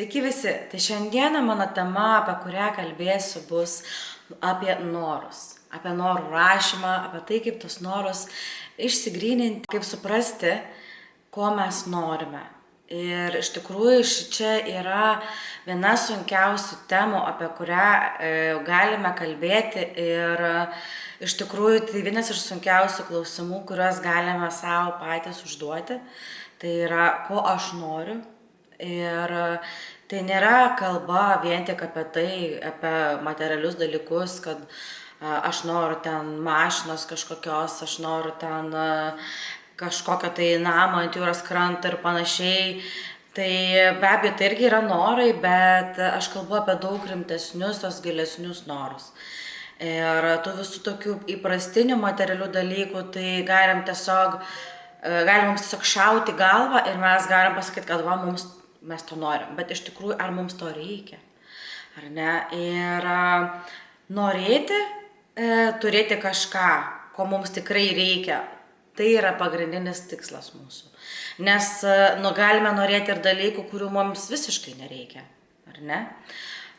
Sveiki visi. Tai šiandieną mano tema, apie kurią kalbėsiu, bus apie norus. Apie norų rašymą, apie tai, kaip tos norus išsigryninti, kaip suprasti, ko mes norime. Ir iš tikrųjų čia yra viena sunkiausių temų, apie kurią galime kalbėti. Ir iš tikrųjų tai vienas iš sunkiausių klausimų, kuriuos galime savo patys užduoti. Tai yra, ko aš noriu. Ir tai nėra kalba vien tik apie tai, apie materialius dalykus, kad aš noriu ten mašinos kažkokios, aš noriu ten kažkokio tai namo ant jūros kranto ir panašiai. Tai be abejo, tai irgi yra norai, bet aš kalbu apie daug rimtesnius, tos gilesnius norus. Ir tų visų tokių įprastinių materialių dalykų, tai galim mums tiesiog šauti galvą ir mes galim pasakyti, kad mes to norim, bet iš tikrųjų, ar mums to reikia, ar ne? Ir norėti, turėti kažką, ko mums tikrai reikia, tai yra pagrindinis tikslas mūsų. Nes galime norėti ir dalykų, kurių mums visiškai nereikia, ar ne?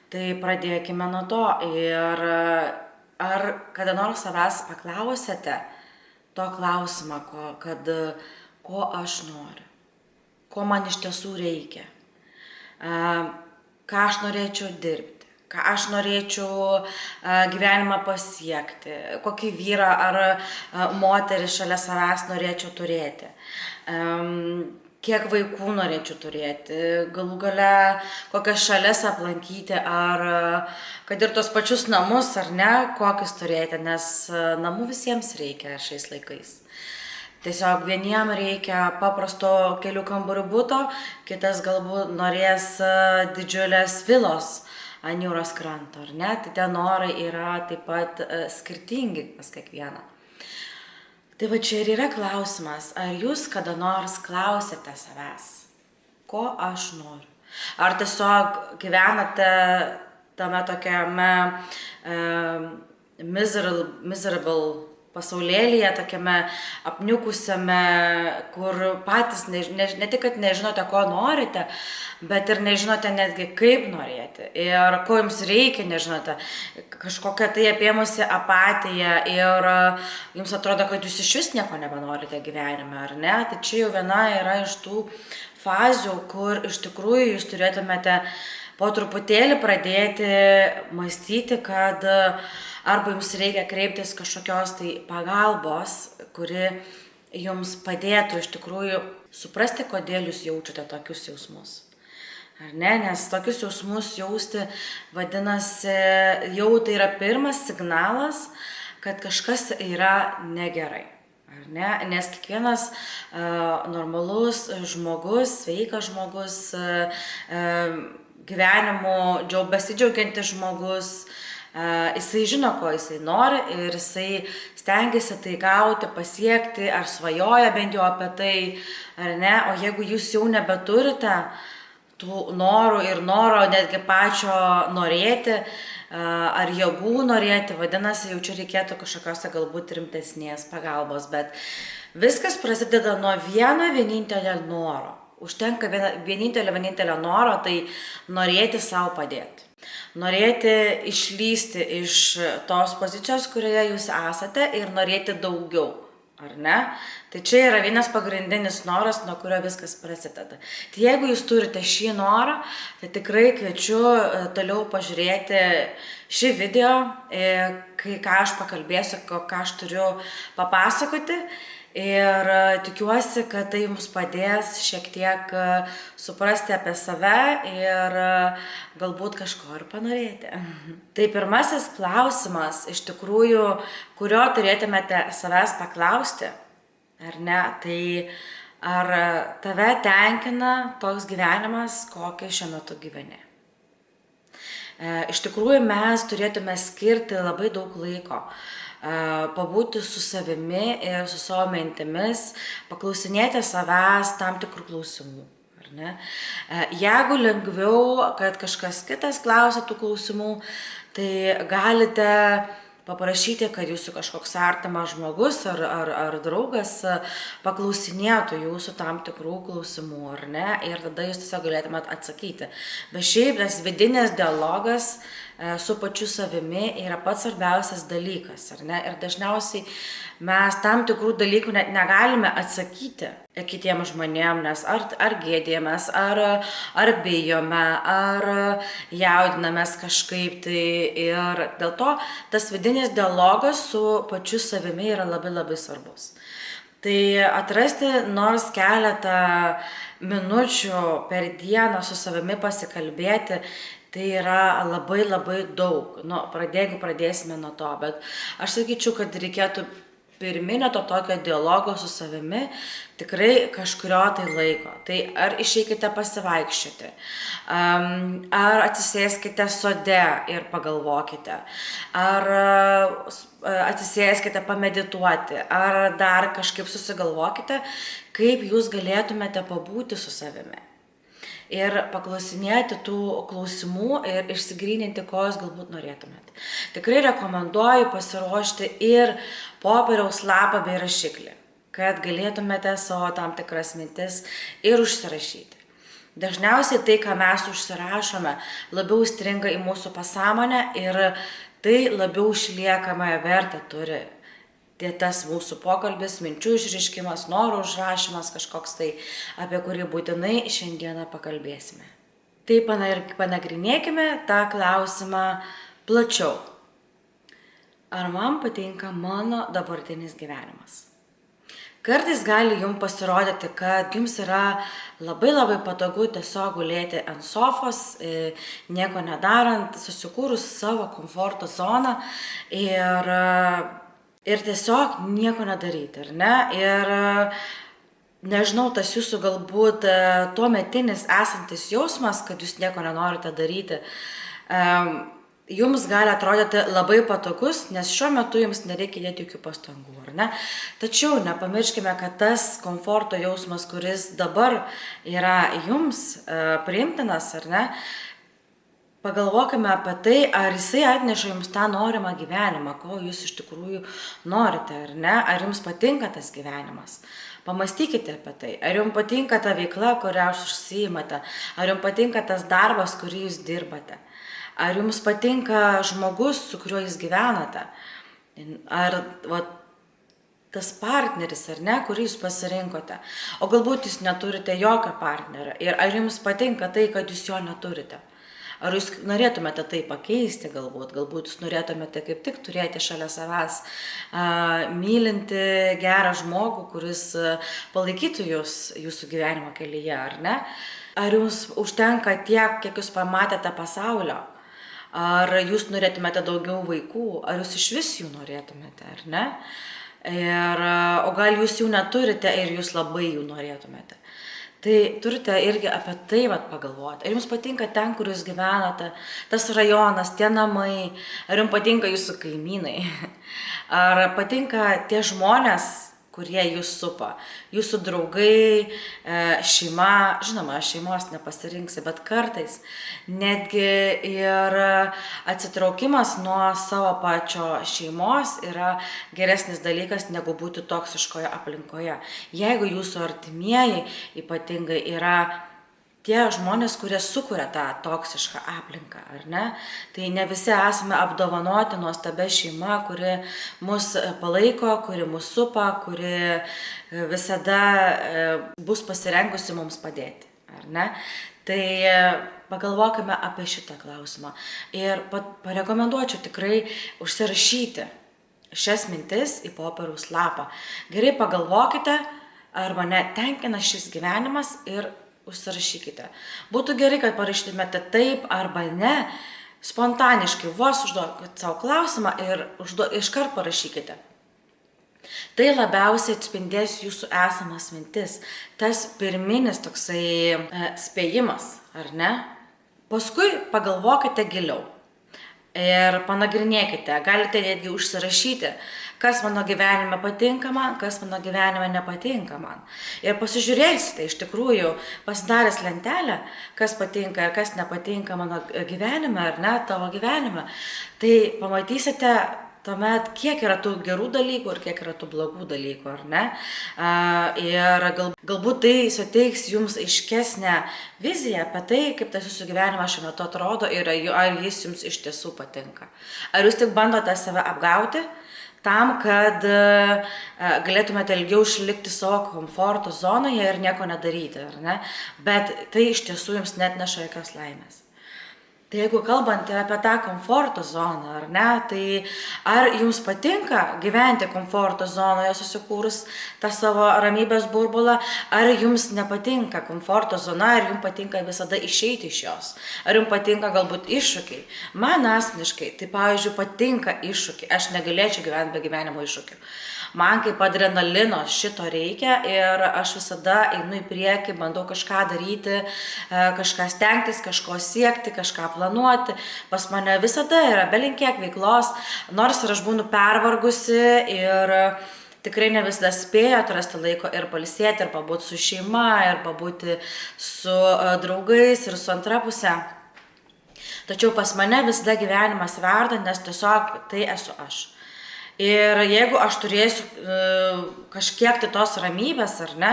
Tai pradėkime nuo to. Ir ar kada nors savęs paklausėte to klausimą, ko aš noriu, ko man iš tiesų reikia, ką aš norėčiau dirbti, ką aš norėčiau gyvenimą pasiekti, kokį vyrą ar moterį šalia savęs norėčiau turėti, kiek vaikų norėčiau turėti, galų gale kokias šalis aplankyti, ar kad ir tos pačius namus, ar ne, kokius turėti, nes namų visiems reikia šiais laikais. Tiesiog vieniem reikia paprasto kelių kambarių buto, kitas galbūt norės didžiulės vilos ant jūros kranto, ar ne? Tai tie norai yra taip pat skirtingi pas kiekvieną. Tai va čia ir yra klausimas, ar jūs kada nors klausėte savęs, ko aš noriu? Ar tiesiog gyvenate tame tokiame miserable pasaulėlyje, tokiame apniukusiame, kur patys ne tik, kad nežinote, ko norite, bet ir nežinote netgi, kaip norėti. Ir ko jums reikia, nežinote. Kažkokia tai apėmusi apatija ir jums atrodo, kad jūs iš vis nieko nebenorite gyvenime, ar ne? Tai čia jau viena yra iš tų fazių, kur iš tikrųjų jūs turėtumėte po truputėlį pradėti mąstyti, kad arba jums reikia kreiptis kažkokios tai pagalbos, kuri jums padėtų iš tikrųjų suprasti, kodėl jūs jaučiate tokius jausmus. Ar ne? Nes tokius jausmus jausti, vadinasi, jau tai yra pirmas signalas, kad kažkas yra negerai. Ar ne? Nes kiekvienas normalus žmogus, sveikas žmogus, gyvenimu besidžiaugiantis žmogus, jisai žino, ko jisai nori ir jisai stengiasi tai gauti, pasiekti, ar svajoja bent jau apie tai, ar ne. O jeigu jūs jau nebeturite tų norų ir noro netgi pačio norėti, ar jėgų norėti, vadinasi, jau čia reikėtų kažkokios galbūt rimtesnės pagalbos. Bet viskas prasideda nuo vieno vienintelio noro. Užtenka vienintelio noro, tai norėti savo padėti. Norėti išlysti iš tos pozicijos, kurioje jūs esate ir norėti daugiau, ar ne? Tai čia yra vienas pagrindinis noras, nuo kurio viskas prasideda. Tai jeigu jūs turite šį norą, tai tikrai kviečiu toliau pažiūrėti šį video, ką aš pakalbėsiu, ką aš turiu papasakoti. Ir tikiuosi, kad tai jums padės šiek tiek suprasti apie save ir galbūt kažko ir panorėti. Tai pirmasis klausimas, iš tikrųjų, kurio turėtumėte savęs paklausti, ar ne, tai ar tave tenkina toks gyvenimas, kokį šiuo metu gyveni. Iš tikrųjų, mes turėtume skirti labai daug laiko pabūti su savimi ir su savo mintimis, paklausinėti savęs tam tikrų klausimų. Ar ne? Jeigu lengviau, kad kažkas kitas klausia tų klausimų, tai galite paprašyti, kad jūsų kažkoks artimas žmogus ar draugas paklausinėtų jūsų tam tikrų klausimų, ar ne, ir tada jūs tiesiog galėtumėt atsakyti. Bet šiaip tas vidinis dialogas su pačiu savimi yra pats svarbiausias dalykas, ar ne, ir dažniausiai mes tam tikrų dalykų net negalime atsakyti kitiems žmonėms, nes ar gėdėjamės, ar bijome, ar jaudinamės kažkaip tai, ir dėl to tas vidinis dialogas su pačiu savimi yra labai labai svarbus. Tai atrasti nors keletą minučių per dieną su savimi pasikalbėti, tai yra labai labai daug. Jeigu pradėsime nuo to, bet aš sakyčiau, kad reikėtų pirminio to tokio dialogo su savimi tikrai kažkurio tai laiko. Tai ar išeikite pasivaikščioti, ar atsisėskite sode ir pagalvokite, ar atsisėskite pamedituoti, ar dar kažkaip susigalvokite, kaip jūs galėtumėte pabūti su savimi. Ir paklausinėti tų klausimų ir išsigryninti, ko jūs galbūt norėtumėte. Tikrai rekomenduoju pasiruošti ir popieriaus lapą bei rašiklį, kad galėtumėte savo tam tikras mintis ir užsirašyti. Dažniausiai tai, ką mes užsirašome, labiau stringa į mūsų pasąmonę ir tai labiau išliekamąją vertę turi. Tai tas mūsų pokalbis, minčių išreiškimas, norų užrašymas kažkoks tai, apie kurį būtinai šiandieną pakalbėsime. Tai panagrinėkime tą klausimą plačiau. Ar man patinka mano dabartinis gyvenimas? Kartais gali jums pasirodyti, kad jums yra labai labai patogu tiesiog gulėti ant sofos, nieko nedarant, susikūrus savo komforto zoną ir tiesiog nieko nedaryti, ar ne? Ir nežinau, tas jūsų galbūt tuometinis esantis jausmas, kad jūs nieko nenorite daryti, jums gali atrodyti labai patogus, nes šiuo metu jums nereikia dėti jokių pastangų, ar ne? Tačiau nepamirškime, kad tas komforto jausmas, kuris dabar yra jums priimtinas, ar ne? Pagalvokime apie tai, ar jisai atneša jums tą norimą gyvenimą, ko jūs iš tikrųjų norite, ar ne? Ar jums patinka tas gyvenimas? Pamastykite apie tai. Ar jums patinka ta veikla, kurią jūs užsiimate? Ar jums patinka tas darbas, kurį jūs dirbate? Ar jums patinka žmogus, su kuriuo jūs gyvenate? Ar tas partneris, ar ne, kurį jūs pasirinkote? O galbūt jūs neturite jokio partnerio. Ir ar jums patinka tai, kad jūs jo neturite? Ar jūs norėtumėte tai pakeisti galbūt jūs norėtumėte kaip tik turėti šalia savęs mylinti gerą žmogų, kuris palaikytų jūs jūsų gyvenimo kelyje, ar ne? Ar jums užtenka tiek, kiek jūs pamatėte pasaulio? Ar jūs norėtumėte daugiau vaikų? Ar jūs iš vis jų norėtumėte, ar ne? O gal jūs jų neturite ir jūs labai jų norėtumėte? Tai turite irgi apie tai pagalvoti. Ar jums patinka ten, kur jūs gyvenate, tas rajonas, tie namai, ar jums patinka jūsų kaimynai, ar patinka tie žmonės, kurie jūs supa, jūsų draugai, šeima, žinoma, šeimos nepasirinksi, bet kartais netgi ir atsitraukimas nuo savo pačio šeimos yra geresnis dalykas negu būti toksiškoje aplinkoje. Jeigu jūsų artimieji ypatingai yra tie žmonės, kurie sukuria tą toksišką aplinką, ar ne? Tai ne visi esame apdovanoti nuostabia šeima, kuri mus palaiko, kuri mus supa, kuri visada bus pasirengusi mums padėti, ar ne? Tai pagalvokime apie šitą klausimą ir parekomenduočiau tikrai užsirašyti šias mintis į popieriaus lapą. Gerai pagalvokite, ar mane tenkina šis gyvenimas ir užsirašykite. Būtų gerai, kad parašytumėte taip arba ne, spontaniškai, vos užduokite savo klausimą ir iškart parašykite. Tai labiausiai atspindės jūsų esamas mintis, tas pirminis toksai spėjimas, ar ne? Paskui pagalvokite giliau ir panagrinėkite, galite netgi užsirašyti, kas mano gyvenime patinka man, kas mano gyvenime nepatinka man. Ir pasižiūrėsite, iš tikrųjų, pasidaręs lentelę, kas patinka ir kas nepatinka mano gyvenime, ar ne, tavo gyvenime, tai pamatysite tuomet kiek yra tų gerų dalykų ir kiek yra tų blogų dalykų, ar ne? Ir galbūt tai suteiks jums aiškesnę viziją apie tai, kaip tas jūsų gyvenimas šiuo metu atrodo ir ar jis jums iš tiesų patinka. Ar jūs tik bandote save apgauti tam, kad galėtumėte ilgiau išlikti savo komforto zonoje ir nieko nedaryti, ar ne? Bet tai iš tiesų jums net neša jokios laimės. Tai jeigu kalbant apie tą komforto zoną, ar ne, tai ar jums patinka gyventi komforto zonoje susikūrus tą savo ramybės burbulą, ar jums nepatinka komforto zona, ar jums patinka visada išeiti iš jos, ar jums patinka galbūt iššūkiai. Man asmeniškai, tai pavyzdžiui, patinka iššūkiai, aš negalėčiau gyventi be gyvenimo iššūkių. Man kaip adrenalino šito reikia ir aš visada einu į priekį, bandau kažką daryti, kažką stengtis, kažko siekti, kažką planuoti. Pas mane visada yra belinkiek veiklos, nors ir aš būnu pervargusi ir tikrai ne visada spėju atrasti laiko ir pailsėti, ir pabūti su šeima, ir pabūti su draugais ir su antra pusė. Tačiau pas mane visada gyvenimas verda, nes tiesiog tai esu aš. Ir jeigu aš turėsiu kažkiek tai tos ramybės, ar ne,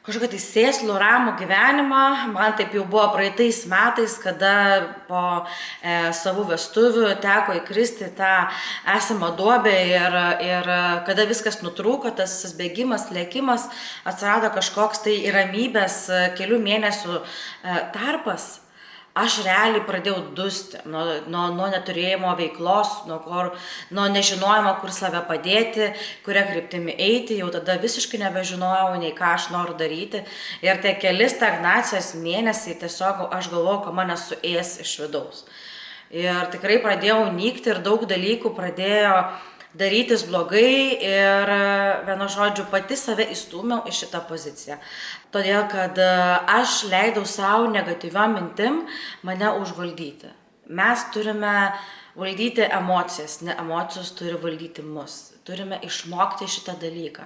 kažkokį tai sėslų, ramų gyvenimą, man taip jau buvo praeitais metais, kada po savų vestuvių teko įkristi tą esamą duobę ir kada viskas nutrūko, tas bėgimas, lėkimas, atsirado kažkoks tai ramybės kelių mėnesių tarpas. Aš realiai pradėjau dusti nuo neturėjimo veiklos, nuo nežinojimo, kur save padėti, kuria kryptimi eiti, jau tada visiškai nebežinojau, nei ką aš noriu daryti. Ir tie keli stagnacijos mėnesiai tiesiog aš galvojau, kad mane suės iš vidaus. Ir tikrai pradėjau nykti ir daug dalykų pradėjo darytis blogai ir vienu žodžiu pati save įstūmiau į šitą poziciją. Todėl, kad aš leidau savo negatyviom mintim mane užvaldyti. Mes turime valdyti emocijas, ne emocijos turi valdyti mus. Turime išmokti šitą dalyką.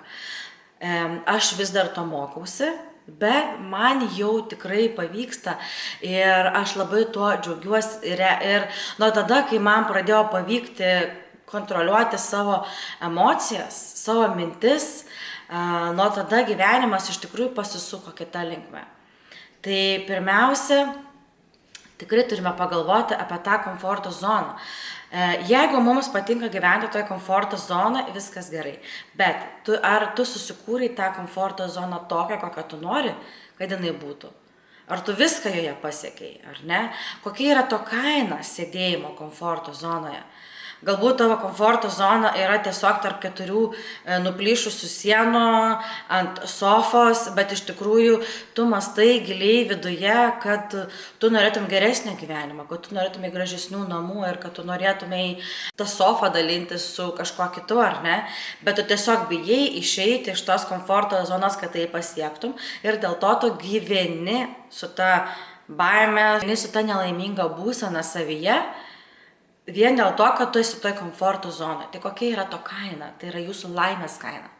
Aš vis dar to mokausi, bet man jau tikrai pavyksta ir aš labai tuo džiaugiuosi. Ir nuo tada, kai man pradėjo pavykti kontroliuoti savo emocijas, savo mintis, nuo tada gyvenimas iš tikrųjų pasisuko kita linkme. Tai pirmiausia, tikrai turime pagalvoti apie tą komforto zoną. Jeigu mums patinka gyventi toje komforto zonoje, viskas gerai. Bet ar tu susikūrei tą komforto zoną tokią, kokią tu nori, kad jinai būtų? Ar tu viską joje pasiekei, ar ne? Kokia yra to kaina sėdėjimo komforto zonoje? Galbūt tavo komforto zona yra tiesiog tarp 4 nuplyšusių sienų ant sofos, bet iš tikrųjų tu mąstai giliai viduje, kad tu norėtum geresnio gyvenimo, kad tu norėtumai gražesnių namų ir kad tu norėtumai tą sofą dalintis su kažkuo kitu, ar ne? Bet tu tiesiog bijai išeiti iš tos komforto zonos, kad tai pasiektum ir dėl to tu gyveni su ta baime, su ta nelaiminga būsena savyje, vien dėl to, kad tu esi toj komforto zonoje. Tai kokia yra to kaina? Tai yra jūsų laimės kaina.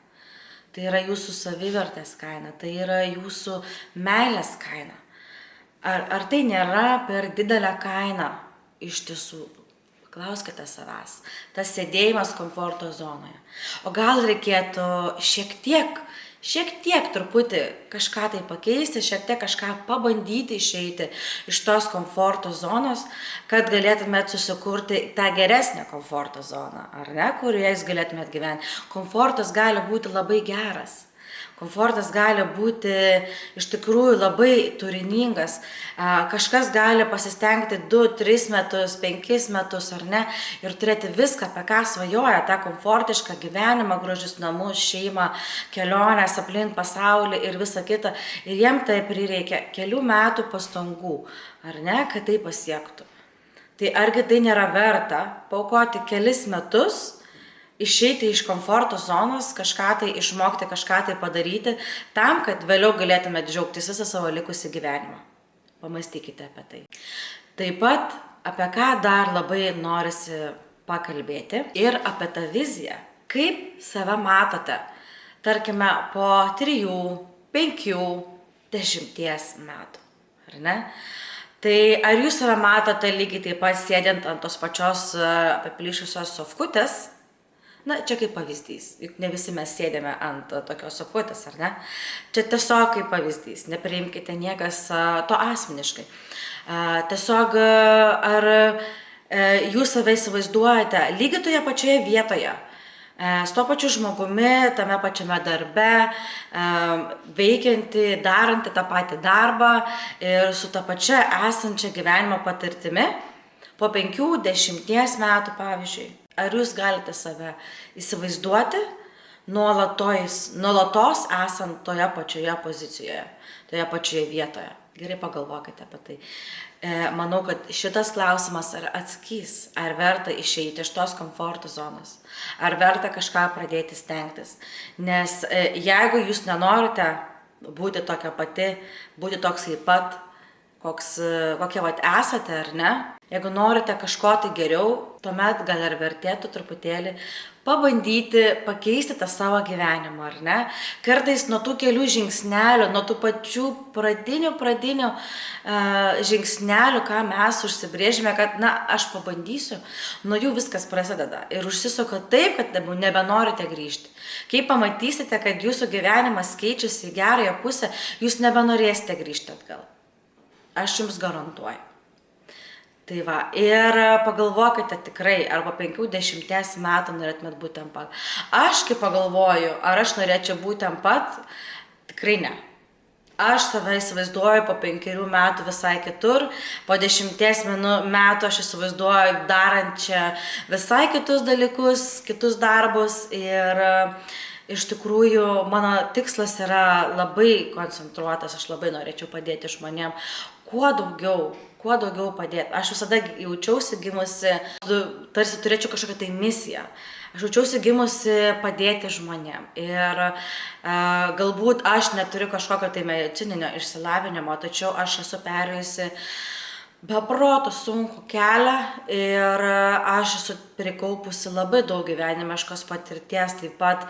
Tai yra jūsų savivertės kaina. Tai yra jūsų meilės kaina. Ar tai nėra per didelę kainą iš tiesų? Klauskite savęs. Tas sėdėjimas komforto zonoje. O gal reikėtų šiek tiek truputį kažką tai pakeisti, šiek tiek kažką pabandyti išeiti iš tos komforto zonos, kad galėtumėt susikurti tą geresnę komforto zoną, ar ne, kurioje jūs galėtumėt gyventi. Komfortas gali būti labai geras. Komfortas gali būti iš tikrųjų labai turiningas. Kažkas gali pasistengti 2-3 metus, 5 metus, ar ne, ir turėti viską, apie ką svajoja, tą komfortišką gyvenimą, gražius namus, šeimą, keliones aplink pasaulį ir visa kita. Ir jiem tai prireikia kelių metų pastangų, ar ne, kad tai pasiektų. Tai argi tai nėra verta paaukoti kelis metus, išeiti iš komforto zonos, kažką tai išmokti, kažką tai padaryti, tam, kad vėliau galėtumėte džiaugtis visą savo likusį gyvenimą. Pamastykite apie tai. Taip pat, apie ką dar labai norisi pakalbėti ir apie tą viziją. Kaip save matote, tarkime, po 3, 5, 10 metų, ar ne? Tai ar jūs save matote lygiai taip pat sėdint ant tos pačios apiplyšusios sofkutės? Na, čia kaip pavyzdys, juk ne visi mes sėdėme ant tokios sofkutės, ar ne? Čia tiesiog kaip pavyzdys, nepriimkite niekas to asmeniškai. Tiesiog ar jūs save įsivaizduojate lygiai toje pačioje vietoje, su to pačiu žmogumi, tame pačiame darbe, veikianti, daranti tą patį darbą ir su ta pačia esančia gyvenimo patirtimi po 5-10 metų, pavyzdžiui. Ar jūs galite save įsivaizduoti nuolatos esant toje pačioje pozicijoje, toje pačioje vietoje? Gerai pagalvokite apie tai. Manau, kad šitas klausimas ar atsakys, ar verta išeiti iš tos komforto zonos, ar verta kažką pradėti stengtis. Nes jeigu jūs nenorite būti tokia pati, būti toks kaip pat, kokie esate, ar ne? Jeigu norite kažko tai geriau, tuomet gal ir vertėtų truputėlį pabandyti pakeisti tą savo gyvenimą, ar ne? Kartais nuo tų kelių žingsnelių, nuo tų pačių pradinių žingsnelių, ką mes užsibrėžime, kad, aš pabandysiu, nuo jų viskas prasideda. Ir užsisuka taip, kad nebenorite grįžti. Kai pamatysite, kad jūsų gyvenimas keičiasi į gerąją pusę, jūs nebenorėsite grįžti atgal. Aš jums garantuoju. Tai va, ir pagalvokite tikrai, arba 5-10 metų norėtumėt būti ten pat. Aš kaip pagalvoju, ar aš norėčiau būti ten pat, tikrai ne. Aš save įsivaizduoju po 5 metų visai kitur, po 10 metų aš įsivaizduoju darančią visai kitus dalykus, kitus darbus ir iš tikrųjų mano tikslas yra labai koncentruotas, aš labai norėčiau padėti žmonėm, kuo daugiau padėti. Aš visada jaučiausi gimusi, tarsi turėčiau kažkokią tai misiją. Aš jaučiausi gimusi padėti žmonėm. Ir galbūt aš neturiu kažkokio tai medicininio išsilavinimo, tačiau aš esu perėjusi be proto sunkų kelią ir aš esu prikaupusi labai daug gyvenimiškos patirties, taip pat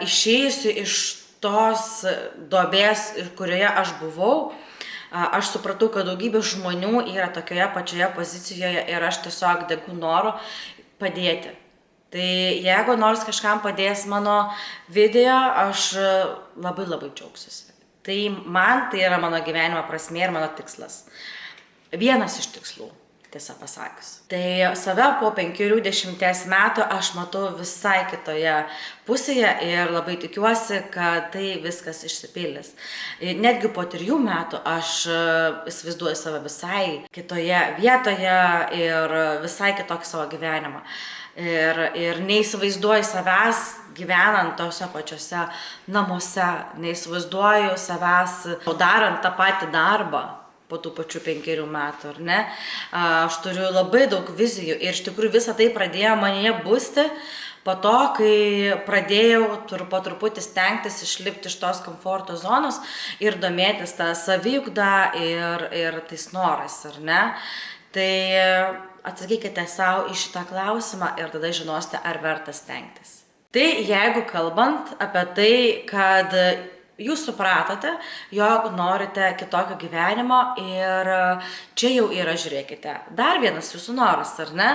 išėjusi iš tos duobės, kurioje aš buvau. Aš supratau, kad daugybė žmonių yra tokioje pačioje pozicijoje ir aš tiesiog degu noru padėti. Tai jeigu nors kažkam padės mano video, aš labai džiaugsiuosi. Tai man tai yra mano gyvenimo prasmė ir mano tikslas. Vienas iš tikslų, tiesą pasakius. Tai save po 5-10 metų aš matau visai kitoje pusėje ir labai tikiuosi, kad tai viskas išsipildys. Netgi po 3 metų aš įsivaizduoju save visai kitoje vietoje ir visai kitokį savo gyvenimą. Ir neįsivaizduoju savęs gyvenant tose pačiose namuose, neįsivaizduoju savęs darant tą patį darbą po tų pačių 5 metų, ar ne? Aš turiu labai daug vizijų ir iš tikrųjų visą tai pradėjo manyje busti po to, kai pradėjau po truputį stengtis išlipti iš tos komforto zonos ir domėtis tą saviugdą ir tais norais, ar ne? Tai atsakykite savo į šitą klausimą ir tada žinosite, ar verta stengtis. Tai jeigu kalbant apie tai, kad jūs supratote, jog norite kitokio gyvenimo ir čia jau yra, žiūrėkite, dar vienas jūsų noras, ar ne?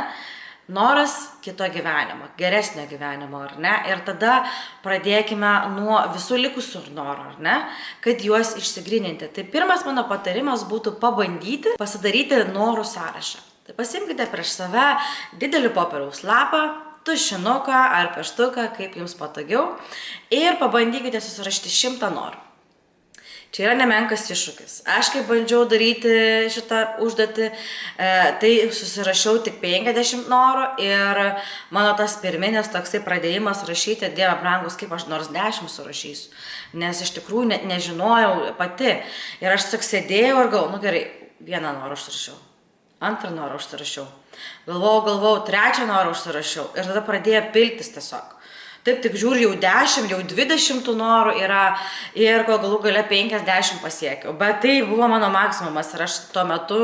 Noras kito gyvenimo, geresnio gyvenimo, ar ne? Ir tada pradėkime nuo visų likusių norų, ar ne? Kad juos išsigryninti. Tai pirmas mano patarimas būtų pabandyti pasidaryti norų sąrašą. Tai pasimkite prieš save didelį popieriaus lapą, tušinuką ar pieštuką, kaip jums patogiau, ir pabandykite susirašyti 100 norų. Čia yra nemenkas iššūkis. Aš kai bandžiau daryti šitą užduotį, tai susirašiau tik 50 norų ir mano tas pirminis toksai pradėjimas rašyti, Dieve brangus, kaip aš nors 10 surašysiu, nes iš tikrųjų nežinojau pati. Ir aš tiesiog sėdėjau ir galvojau, gerai, 1 norą užsirašiau, 2 norą užsirašiau. Galvojau, 3 norą užsirašiau ir tada pradėjo piltis tiesiog. Taip, tik žiūriu, jau 10, jau 20 norų yra ir kol galų gale 50 pasiekiau. Bet tai buvo mano maksimumas ir aš tuo metu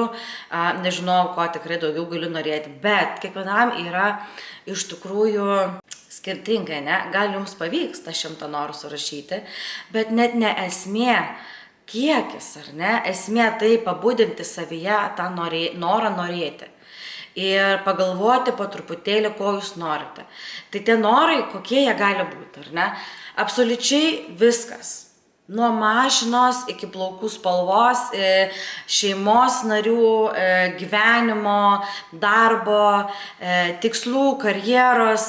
nežinau, ko tikrai daugiau galiu norėti. Bet kiekvienam yra iš tikrųjų skirtingai, ne? Gal jums pavyks tą 100 norų surašyti, bet net ne esmė kiekis, ar ne? Esmė tai pabudinti savyje tą norą norėti. Ir pagalvoti po truputėlį, ko jūs norite. Tai tie norai, kokie jie gali būti, ar ne? Absoliučiai viskas. Nuo mašinos iki plaukų spalvos, šeimos narių, gyvenimo, darbo, tikslų, karjeros,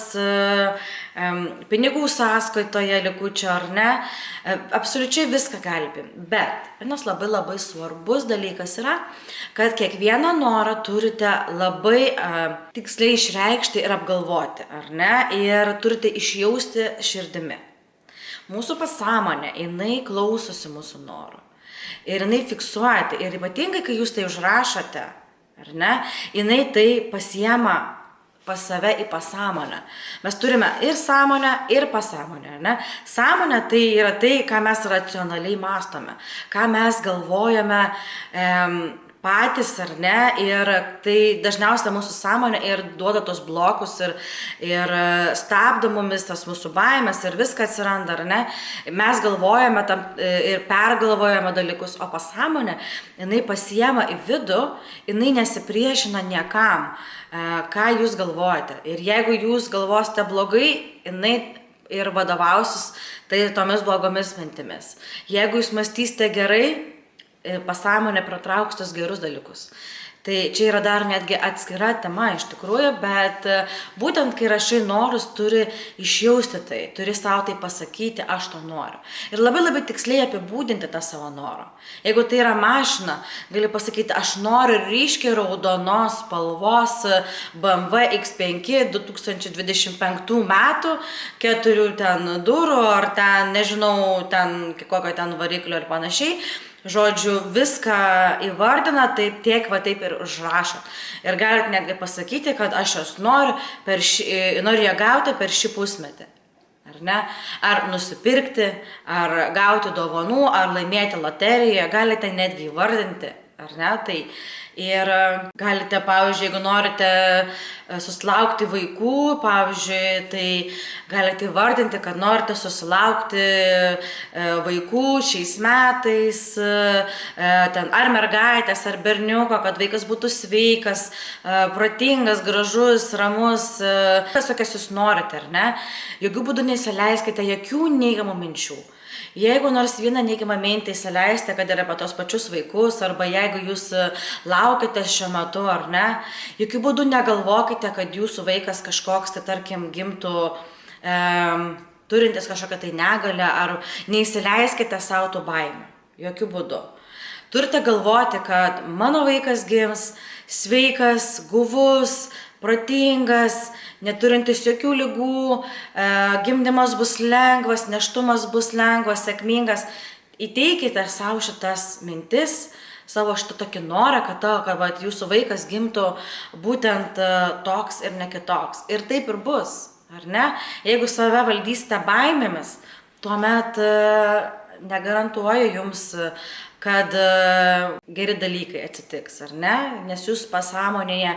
pinigų sąskaitoje likučio, ar ne? Absoliučiai viską gali būti. Bet vienas labai labai svarbus dalykas yra, kad kiekvieną norą turite labai tiksliai išreikšti ir apgalvoti, ar ne? Ir turite išjausti širdimi. Mūsų pasąmonė, jinai klausosi mūsų norų. Ir jinai fiksuojate. Ir ypatingai, kai jūs tai užrašote, ar ne, jinai tai pasiema pas save į pasąmonę. Mes turime ir sąmonę, ir pasąmonę, ar ne? Sąmonė tai yra tai, ką mes racionaliai mąstome, ką mes galvojame patys, ar ne, ir tai dažniausiai mūsų sąmonė ir duoda tos blokus ir stabdo mumis tas mūsų baimės ir viską atsiranda, ar ne. Mes galvojame ir pergalvojame dalykus, o pasąmonė, jinai pasiema į vidų, jinai nesipriešina niekam, ką jūs galvojate. Ir jeigu jūs galvosite blogai, jinai ir vadovausis tai tomis blogomis mintimis. Jeigu jūs mąstysite gerai, pasąmonė pratrauks tos gerus dalykus. Tai čia yra dar netgi atskira tema iš tikrųjų, bet būtent kai rašai norus, turi išjausti tai, turi savo tai pasakyti, aš to noriu. Ir labai labai tiksliai apibūdinti tą savo norą. Jeigu tai yra mašina, gali pasakyti, aš noriu ryškiai raudonos spalvos BMW X5 2025 metų, 4 ten durų, ar ten, nežinau, ten kokio ten variklio ir panašiai. Žodžiu, viską įvardina, taip tiek, va taip ir užrašo. Ir galite netgi pasakyti, kad aš jos noriu ją gauti per šį pusmetį. Ar ne? Ar nusipirkti, ar gauti dovanų, ar laimėti loteriją, galite netgi įvardinti. Ar ne? Tai ir galite, pavyzdžiui, jeigu norite susilaukti vaikų, pavyzdžiui, tai galite įvardinti, kad norite susilaukti vaikų šiais metais, ten ar mergaitės, ar berniuko, kad vaikas būtų sveikas, protingas, gražus, ramus, visokias jūs norite, ar ne? Jokių būdų neįsileiskite jokių neigiamų minčių. Jeigu nors vieną neigiamą mintį įsileisite, kad yra apie tos pačius vaikus, arba jeigu jūs laukite šiuo metu, ar ne, jokių būdų negalvokite, kad jūsų vaikas kažkoks, tai tarkim, gimtų turintis kažkokią tai negalią, ar neįsileiskite savo tų baimių. Jokių būdų. Turite galvoti, kad mano vaikas gims sveikas, guvus, protingas, neturintis jokių ligų, gimdymas bus lengvas, nėštumas bus lengvas, sėkmingas. Įteikite savo šitas mintis, savo šitą tokį norą, kad jūsų vaikas gimtų būtent toks ir ne kitoks. Ir taip ir bus, ar ne? Jeigu save valdysite baimėmis, tuomet negarantuoju jums, kad geri dalykai atsitiks, ar ne? Nes jūs pasąmonėje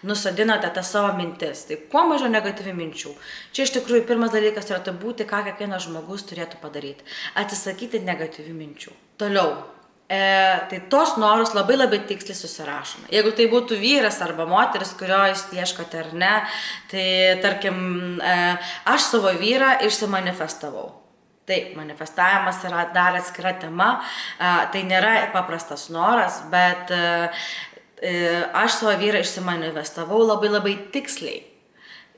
nusadinote tą savo mintis. Tai kuo mažiau negatyvių minčių. Čia iš tikrųjų pirmas dalykas turėtų būti, ką kiekvienas žmogus turėtų padaryti. Atsisakyti negatyvių minčių. Toliau. Tai tos norus labai labai tiksliai susirašome. Jeigu tai būtų vyras arba moteris, kurio jūs ieškote ar ne, tai tarkim, aš savo vyrą išsimanifestavau. Taip, manifestavimas yra dar atskira tema, tai nėra paprastas noras, bet aš savo vyrą išsimanifestavau labai labai tiksliai.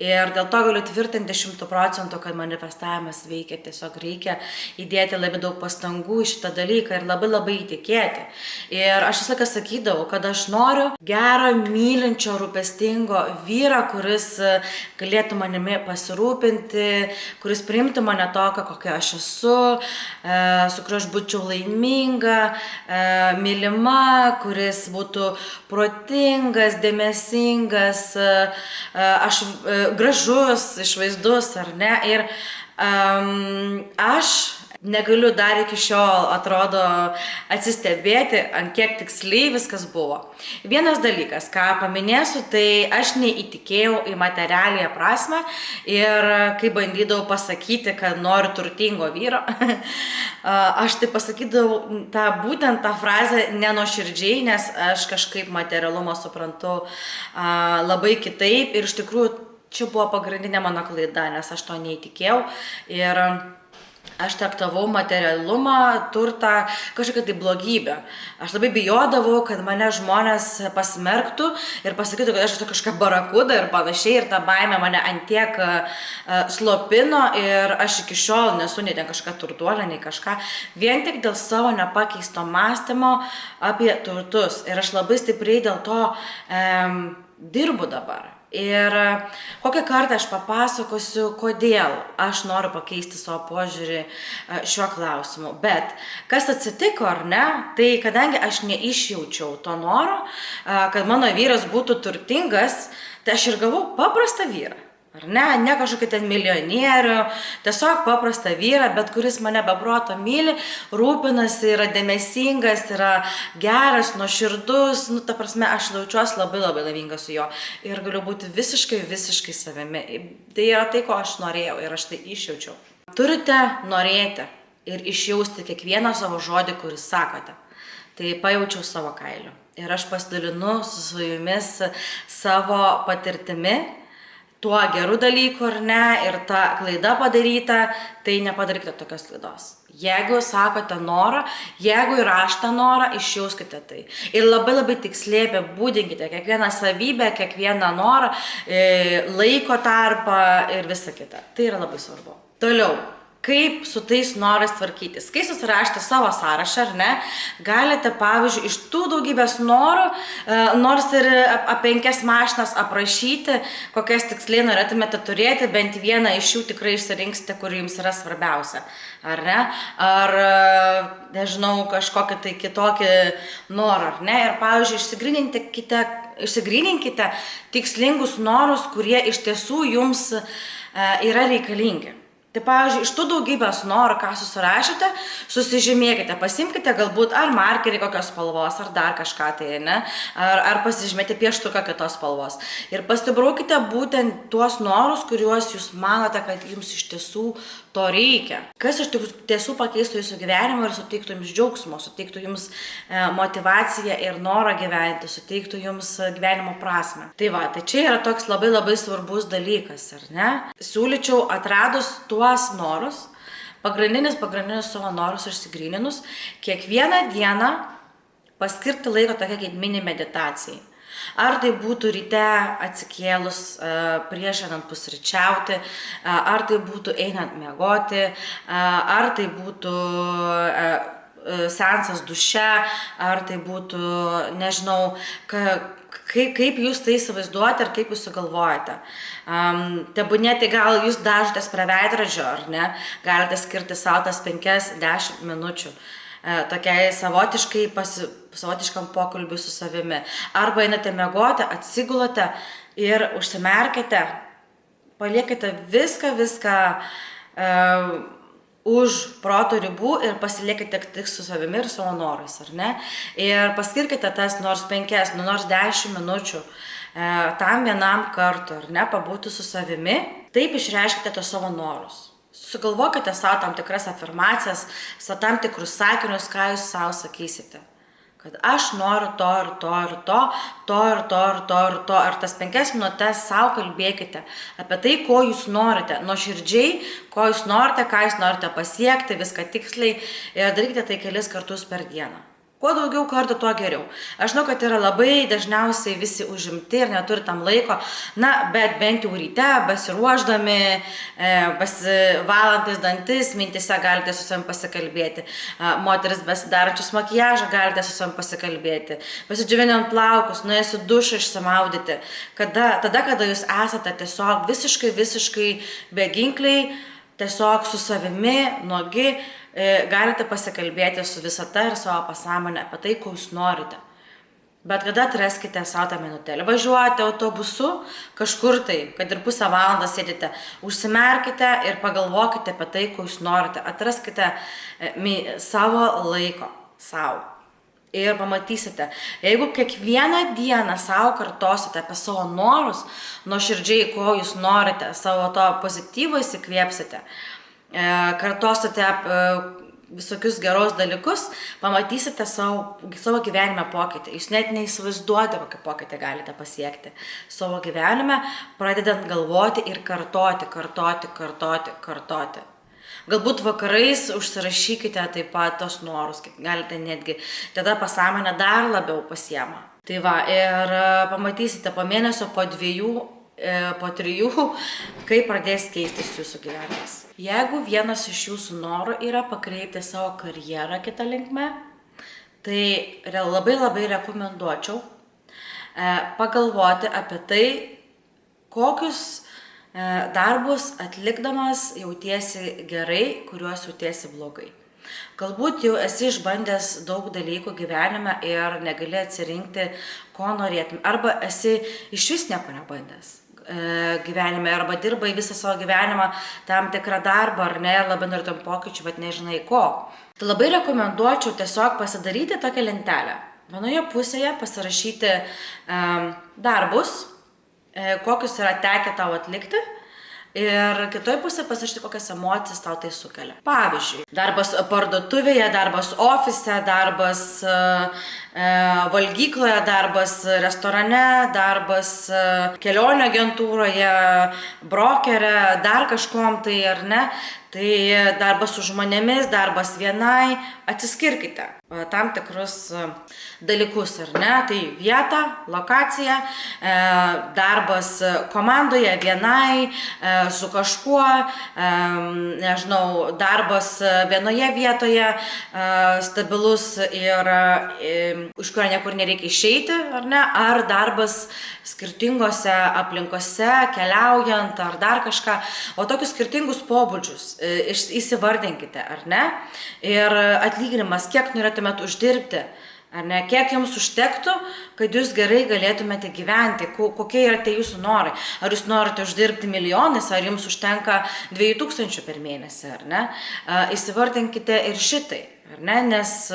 Ir dėl to galiu tvirtinti 100%, kad manifestavimas veikia, tiesiog reikia įdėti labai daug pastangų į šitą dalyką ir labai labai įtikėti. Ir aš visą laiką sakydavau, kad aš noriu gero, mylinčio, rūpestingo vyro, kuris galėtų manimi pasirūpinti, kuris priimtų mane tokią, kokia aš esu, su kuriuo aš būčiau laiminga, mylima, kuris būtų protingas, dėmesingas, gražus, išvaizdus, ar ne. Ir aš negaliu dar iki šiol, atrodo, atsistebėti, ant kiek tiksliai viskas buvo. Vienas dalykas, ką paminėsiu, tai aš neįtikėjau į materialią prasme ir kai bandydavau pasakyti, kad noriu turtingo vyro, aš tai pasakydavau būtent tą frazę nenuoširdžiai, nes aš kažkaip materialumą suprantu labai kitaip ir iš tikrųjų čia buvo pagrindinė mano klaida, nes aš to neįtikėjau ir aš traktavau materialumą, turtą, kažkokią tai blogybę. Aš labai bijodavau, kad mane žmonės pasmerktų ir pasakytų, kad aš esu kažkokia barakuda ir panašiai, ir ta baimė mane antiek slopino ir aš iki šiol nesu nei ten kažkokia turtuolė, nei kažką, vien tik dėl savo nepakeisto mąstymo apie turtus. Ir aš labai stipriai dėl to dirbu dabar. Ir kokią kartą aš papasakosiu, kodėl aš noriu pakeisti savo požiūrį šiuo klausimu. Bet kas atsitiko, ar ne, tai kadangi aš neišjaučiau to noro, kad mano vyras būtų turtingas, tai aš ir gavau paprastą vyrą. Ar ne kažkokį ten milijonierių, tiesiog paprastą vyrą, bet kuris mane be proto myli, rūpinasi, yra dėmesingas, yra geras, nuoširdus, ta prasme, aš jaučiuosi labai laiminga su juo ir galiu būti visiškai savimi. Tai yra tai, ko aš norėjau ir aš tai išjaučiau. Turite norėti ir išjausti kiekvieną savo žodį, kurį sakote. Tai pajaučiau savo kailiu ir aš pasidalinu su jumis savo patirtimi, tuo gerų dalykų ar ne, ir ta klaida padaryta, tai nepadarykite tokios klaidos. Jeigu sakote norą, jeigu įraštą norą, išjauskite tai. Ir labai tiksliai apibūdinkite kiekvieną savybę, kiekvieną norą, laiko tarpą ir visą kitą. Tai yra labai svarbu. Toliau. Kaip su tais norais tvarkytis. Kai susirašite savo sąrašą, ar ne, galite, pavyzdžiui, iš tų daugybės norų, nors ir apie 5 mašinas aprašyti, kokias tiksliai norėtumėte turėti, bent vieną iš jų tikrai išsirinksite, kur jums yra svarbiausia. Ar ne? Ar, nežinau, kažkokį tai kitokį norą, ar ne? Ir, pavyzdžiui, išsigryninkite tikslingus norus, kurie iš tiesų jums yra reikalingi. Tai, pavyzdžiui, iš tų daugybės norų, ką susirašėte, susižymėkite, pasimkite galbūt ar markerį kokios spalvos, ar dar kažką tai, ne, ar pasižymėti pieštuką kitos spalvos. Ir pasibraukite būtent tuos norus, kuriuos jūs manote, kad jums iš tiesų to reikia. Kas iš tiesų pakeistų jūsų gyvenimą ir suteiktų jums džiaugsmo, suteiktų jums motivaciją ir norą gyventi, suteiktų jums gyvenimo prasmę. Tai va, tai čia yra toks labai svarbus dalykas, ar ne? Siūlyčiau atradus tuos norus, pagrindinius savo norus išsigryninus, kiekvieną dieną paskirti laiko tokia kaip mini meditacijai. Ar tai būtų ryte atsikėlus prieš einant pusryčiauti, ar tai būtų einant miegoti, ar tai būtų seansas duše, ar tai būtų, nežinau, kaip jūs tai įsivaizduojate ir kaip jūs sugalvojate. Tebūnie, tai gal jūs dažotės prie veidrodžio, ar ne, galite skirti savo tas 5-10 minučių. Tokiai savotiškam pokalbiui su savimi. Arba einate miegoti, atsigulate ir užsimerkite, paliekite viską už proto ribų ir pasiliekite tik su savimi ir savo norais, ar ne? Ir paskirkite tas nors 5, nors 10 minučių tam vienam kartu, ar ne, pabūti su savimi. Taip išreiškite tos savo norus. Sugalvokite savo tam tikras afirmacijas, savo tam tikrus sakinius, ką jūs savo sakysite. Kad aš noriu to ir to ir to, to ir to ir to ir to. Ir tas 5 minutes savo kalbėkite apie tai, ko jūs norite. Nuoširdžiai, ko jūs norite, ką jūs norite pasiekti, viską tiksliai. Ir darykite tai kelis kartus per dieną. Kuo daugiau kartų, tuo geriau. Aš žinau, kad yra labai dažniausiai visi užimti ir neturi tam laiko, bet bent jau ryte, besiruošdami, besivalantis dantis, mintise galite su savimi pasikalbėti. Moteris besidarančius makiažą galite su savimi pasikalbėti. Pasidžiavinant plaukus, nuėjus į dušą išsimaudyti. Tada, kada jūs esate tiesiog visiškai beginkliai, tiesiog su savimi, nuogi, galite pasikalbėti su visata ir savo pasąmonę apie tai, ko jūs norite. Bet kada atraskite savo tą minutėlį. Važiuojate autobusu kažkur tai, kad ir pusę valandos sėdite, užsimerkite ir pagalvokite apie tai, ko jūs norite. Atraskite savo laiko, savo. Ir pamatysite, jeigu kiekvieną dieną savo kartosite apie savo norus, nuoširdžiai, ko jūs norite, savo to pozityvo įsikvėpsite, kartosite visokius geros dalykus, pamatysite savo gyvenime pokytį. Jūs net neįsivaizduojate, kokį pokytį galite pasiekti savo gyvenime, pradedant galvoti ir kartoti. Galbūt vakarais užsirašykite taip pat tos norus, galite netgi, tada pasąmonė dar labiau pasiema. Tai va, ir pamatysite po mėnesio, po 2, po 3, kaip pradės keistis jūsų gyvenimas. Jeigu vienas iš jūsų norų yra pakreipti savo karjerą kitą linkme, tai labai rekomenduočiau pagalvoti apie tai, kokius darbus atlikdamas jautiesi gerai, kuriuos jautiesi blogai. Galbūt jau esi išbandęs daug dalykų gyvenime ir negali atsirinkti, ko norėtum. Arba esi išvis nieko nebandęs gyvenime, arba dirbai visą savo gyvenimą tam tikrą darbą, ar ne, labai norėtum pokyčių, bet nežinai ko. Tai labai rekomenduočiau tiesiog pasidaryti tokią lentelę. Vienoje pusėje pasirašyti darbus, kokius yra tekę tau atlikti, ir kitoje pusėje pasirašyti, kokias emocijas tau tai sukelia. Pavyzdžiui, darbas parduotuvėje, darbas ofise, darbas valgykloje, darbas restorane, darbas kelionių agentūroje, brokerė, dar kažkom tai ar ne. Tai darbas su žmonėmis, darbas vienai, atsiskirkite tam tikrus dalykus, ar ne, tai vieta, lokacija, darbas komandoje vienai, su kažkuo, nežinau, darbas vienoje vietoje, stabilus ir iš kurio niekur nereikia išeiti, ar ne, ar darbas skirtingose aplinkose, keliaujant, ar dar kažką, o tokius skirtingus pobūdžius įsivardinkite, ar ne, ir atlyginimas, kiek norėtumėt uždirbti, ar ne, kiek jums užtektų, kad jūs gerai galėtumėte gyventi, kokie yra tie jūsų norai, ar jūs norite uždirbti milijonis, ar jums užtenka 2000 per mėnesį, ar ne, įsivardinkite ir šitai. Nes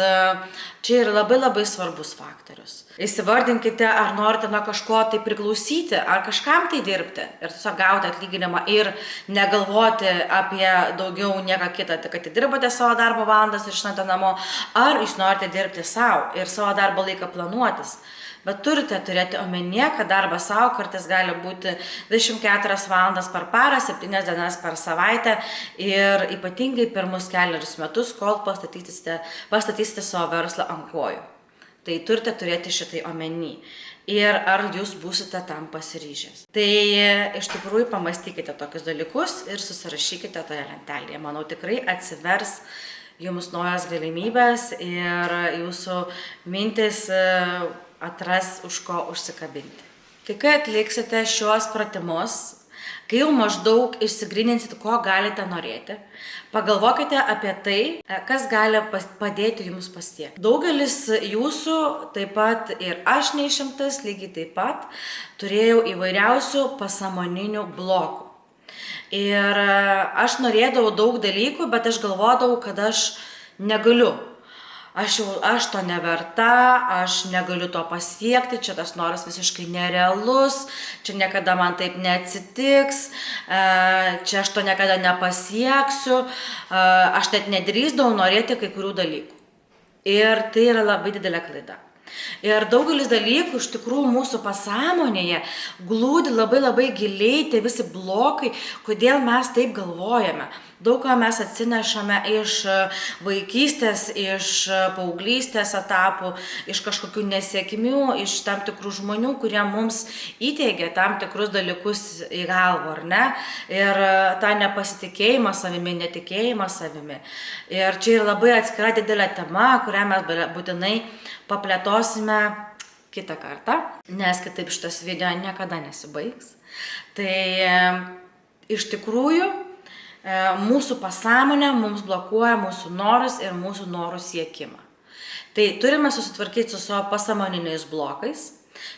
čia yra labai svarbus faktorius. Įsivardinkite, ar norite nuo kažko tai priklausyti, ar kažkam tai dirbti ir tiesiog gauti atlyginimą ir negalvoti apie daugiau nieko kitą, tai kad dirbate savo darbo valandas ir išnate namo, ar jūs norite dirbti savo ir savo darbo laiką planuotis. Bet turite turėti omenyje, kad darbas savo kartais gali būti 24 valandas per parą, 7 dienas per savaitę ir ypatingai pirmus 4 metus, kol pastatysite savo verslą ant kojų. Tai turite turėti šitai omeny. Ir ar jūs būsite tam pasiryžęs. Tai iš tikrųjų pamastykite tokius dalykus ir susirašykite toje lentelėje. Manau, tikrai atsivers jums naujas galimybės ir jūsų mintis atras už ko užsikabinti. Kai atliksite šiuos pratimus, kai jau maždaug išsigryninsit, ko galite norėti, pagalvokite apie tai, kas gali padėti jums pasiekti. Daugelis jūsų, taip pat ir aš neišimtas, lygiai taip pat, turėjau įvairiausių pasąmoninių blokų. Ir aš norėdavau daug dalykų, bet aš galvodavau, kad aš negaliu. Aš to neverta, aš negaliu to pasiekti, čia tas noras visiškai nerealus, čia niekada man taip neatsitiks, čia aš to niekada nepasieksiu, aš net nedrįsdavau norėti kai kurių dalykų. Ir tai yra labai didelė klaida. Ir daugelis dalykų iš tikrųjų mūsų pasąmonėje glūdi labai giliai, tie visi blokai, kodėl mes taip galvojame. Daug ką mes atsinešame iš vaikystės, iš paauglystės etapų, iš kažkokių nesėkmių, iš tam tikrų žmonių, kurie mums įteigia tam tikrus dalykus į galvą, ar ne? Ir tą nepasitikėjimą savimi, netikėjimą savimi. Ir čia yra labai atskira didelė tema, kurią mes būtinai paplėtosime kitą kartą, nes kitaip šitas video niekada nesibaigs. Tai iš tikrųjų mūsų pasąmonė mums blokuoja mūsų norus ir mūsų norų siekimą. Tai turime susitvarkyti su savo pasąmoniniais blokais,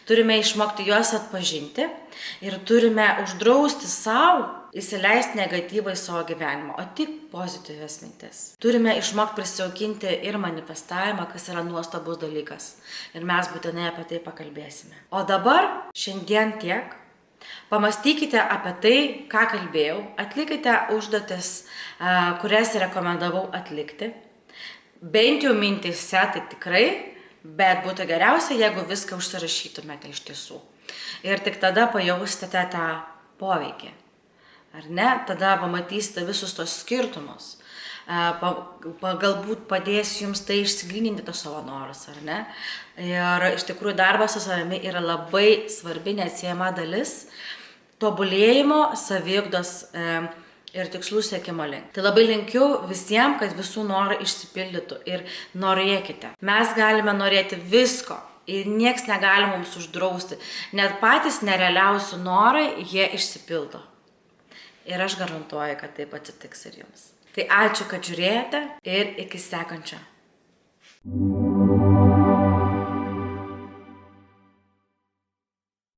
turime išmokti juos atpažinti ir turime uždrausti savo įsileisti negatyvą į savo gyvenimą, o tik pozityvias mintis. Turime išmokti prisijaukinti ir manifestavimą, kas yra nuostabus dalykas. Ir mes būtinai apie tai pakalbėsime. O dabar šiandien tiek. Pamastykite apie tai, ką kalbėjau, atlikite užduotis, kurias rekomendavau atlikti. Bent jau mintise tai tikrai, bet būtų geriausia, jeigu viską užsirašytumėte iš tiesų. Ir tik tada pajausite tą poveikį. Ar ne? Tada pamatysite visus tos skirtumus. Galbūt padės jums tai išsigryninti tos savo norus, ar ne? Ir iš tikrųjų darbas su savimi yra labai svarbi, neatsiejama dalis tobulėjimo, saviugdos ir tikslų siekimo link. Tai labai linkiu visiems, kad visų norai išsipildytų ir norėkite. Mes galime norėti visko ir nieks negali mums uždrausti. Net patys nerealiausi norai, jie išsipildo. Ir aš garantuoju, kad taip atsitiks ir jums. Tai ačiū, kad žiūrėjote ir iki sekančio.